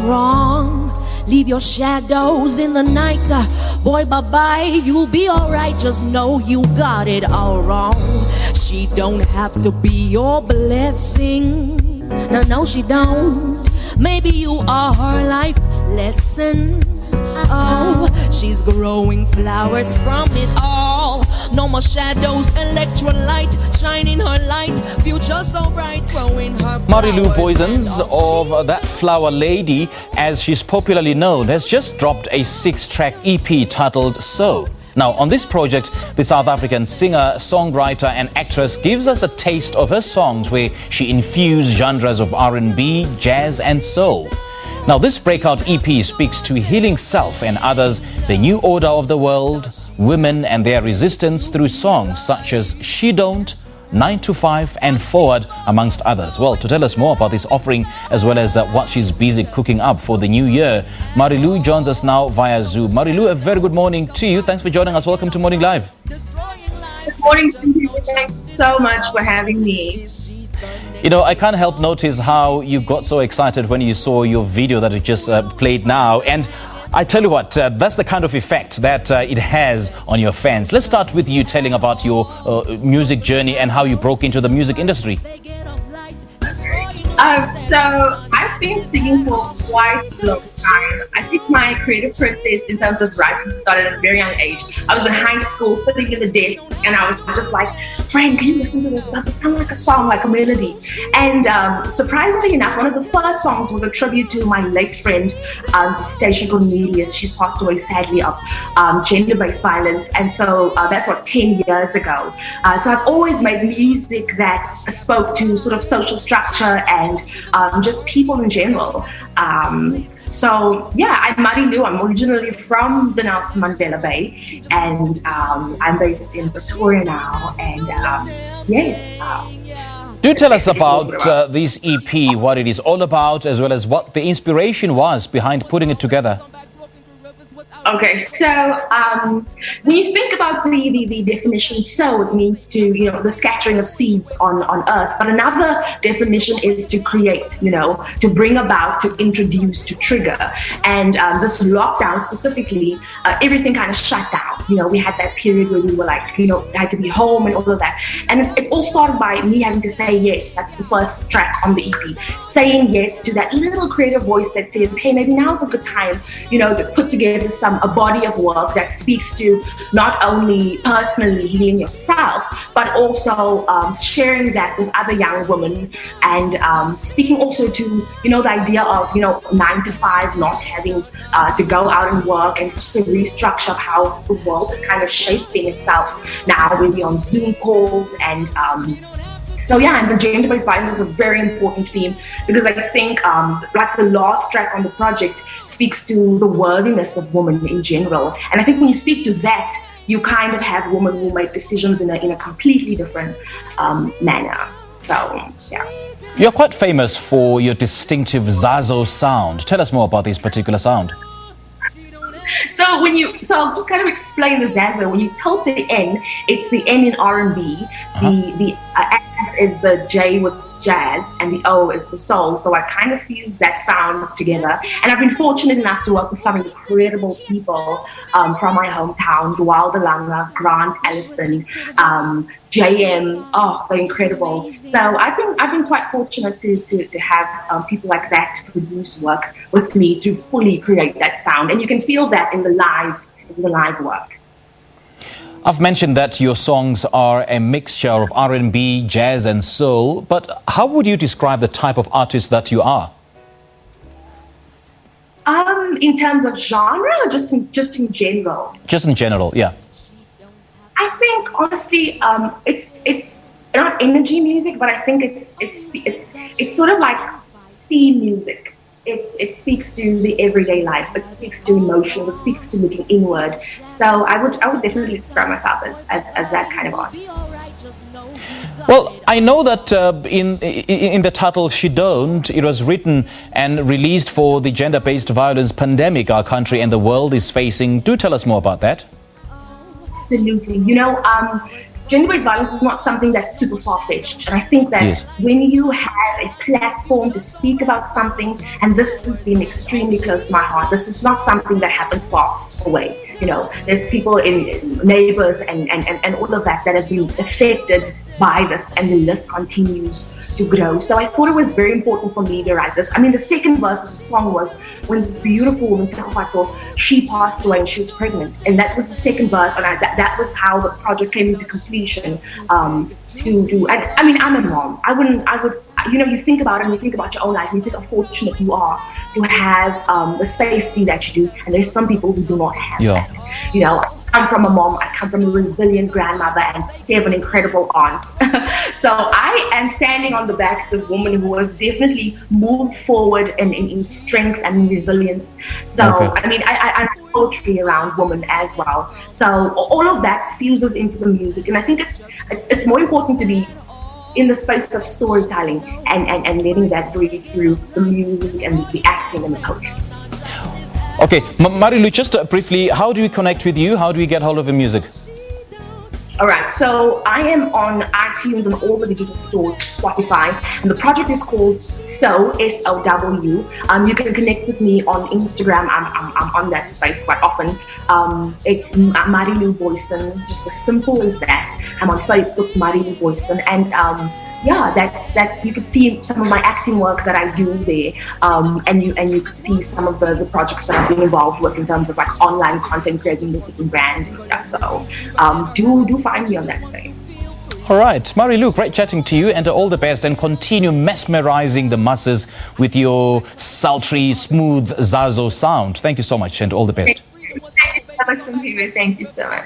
wrong. Leave your shadows in the night. Boy, bye-bye, you'll be alright. Just know you got it all wrong. She don't have to be your blessing. No, she don't. Maybe you are her life lesson. Oh, she's growing flowers from it all. No more shadows, electrolyte, shining her light. Future so bright, throwing her Mariloe Booysens, of That Flower Lady, as she's popularly known, has just dropped a 6-track EP titled So. Now, on this project, the South African singer, songwriter and actress gives us a taste of her songs where she infused genres of R&B, jazz and soul. Now, this breakout EP speaks to healing self and others, the new order of the world, women and their resistance through songs such as She Don't, 9 to 5 and Forward, amongst others. Well, to tell us more about this offering as well as what she's busy cooking up for the new year, Mariloe joins us now via Zoom. Mariloe, a very good morning to you. Thanks for joining us. Welcome to Morning Live. Good morning, Cynthia. Thanks so much for having me. You know, I can't help notice how you got so excited when you saw your video that it just played now. And I tell you what, that's the kind of effect that it has on your fans. Let's start with you telling about your music journey and how you broke into the music industry. So I've been singing for quite a long time. I think my creative process in terms of writing started at a very young age. I was in high school, sitting in the desk, and I was just like, "Friend, can you listen to this? Does it sound like a song, like a melody?" And surprisingly enough, one of the first songs was a tribute to my late friend, Stacia Cornelius. She's passed away sadly of gender-based violence, and so that's 10 years ago. So I've always made music that spoke to sort of social structure and just people in general. So yeah, I'm Mariloe. I'm originally from the Nelson Mandela Bay, and I'm based in Pretoria now. And yes. Do tell us about this EP, what it is all about, as well as what the inspiration was behind putting it together. Okay, so when you think about the definition, sow, it means to, the scattering of seeds on earth. But another definition is to create, to bring about, to introduce, to trigger. And this lockdown specifically, everything kind of shut down. We had that period where we were like, had to be home and all of that. And it all started by me having to say yes. That's the first track on the EP. Saying yes to that little creative voice that says, hey, maybe now's a good time, to put together a body of work that speaks to not only personally healing yourself, but also sharing that with other young women, and speaking also to, the idea of, 9 to 5, not having to go out and work, and just the restructure of how the world is kind of shaping itself now, where we're on Zoom calls and so yeah, and the gender-based violence is a very important theme, because I think like the last track on the project speaks to the worthiness of women in general. And I think when you speak to that, you kind of have women who make decisions in a completely different manner. So yeah. You're quite famous for your distinctive Zazzle sound. Tell us more about this particular sound. So I'll just kind of explain the Zazzle. When you tilt the N, it's the N in R&B. The S is the J with jazz, and the O is for soul. So I kind of fuse that sounds together. And I've been fortunate enough to work with some incredible people from my hometown: Dwal Delanga, Grant Allison, JM. Oh, they're incredible. So I've been quite fortunate to have people like that to produce work with me to fully create that sound, and you can feel that in the live work. I've mentioned that your songs are a mixture of R&B, jazz and soul, but how would you describe the type of artist that you are? In terms of genre, or just in general? Just in general, yeah. I think honestly, it's not energy music, but I think it's sort of like theme music. It speaks to the everyday life. It speaks to emotions. It speaks to looking inward. So I would definitely describe myself as that kind of artist. Well, I know that in the title She Don't, it was written and released for the gender-based violence pandemic our country and the world is facing. Do tell us more about that. Absolutely. gender-based violence is not something that's super far-fetched. And I think that Yes. when you have a platform to speak about something, and this has been extremely close to my heart, this is not something that happens far away. There's people in neighbors and all of that has been affected by this, and the list continues to grow. So I thought it was very important for me to write this. I mean, the second verse of the song was when this beautiful woman, she passed away and she was pregnant. And that was the second verse, and that was how the project came into completion. I'm a mom. You think about it and you think about your own life, and you think how fortunate you are to have the safety that you do, and there's some people who do not have that. I come from a mom, I come from a resilient grandmother and 7 incredible aunts. So I am standing on the backs of women who have definitely moved forward in strength and resilience. So, Okay. I write poetry around women as well. So all of that fuses into the music. And I think it's more important to be in the space of storytelling and letting that breathe through the music and the acting and the poetry. Okay, Mariloe, just briefly, how do we connect with you? How do we get hold of your music? All right, so I am on iTunes and all the digital stores, Spotify, and the project is called SOW, S-O-W. You can connect with me on Instagram. I'm on that space quite often. It's Mariloe Booysens, just as simple as that. I'm on Facebook, Mariloe Booysens, and that's you could see some of my acting work that I do there, and you could see some of the projects that I've been involved with in terms of like online content creating with different brands and stuff. So do find me on that space. All right, Mariloe, great chatting to you, and all the best, and continue mesmerizing the masses with your sultry, smooth Zazzle sound. Thank you so much, and all the best. Thank you so much, Thank you so much.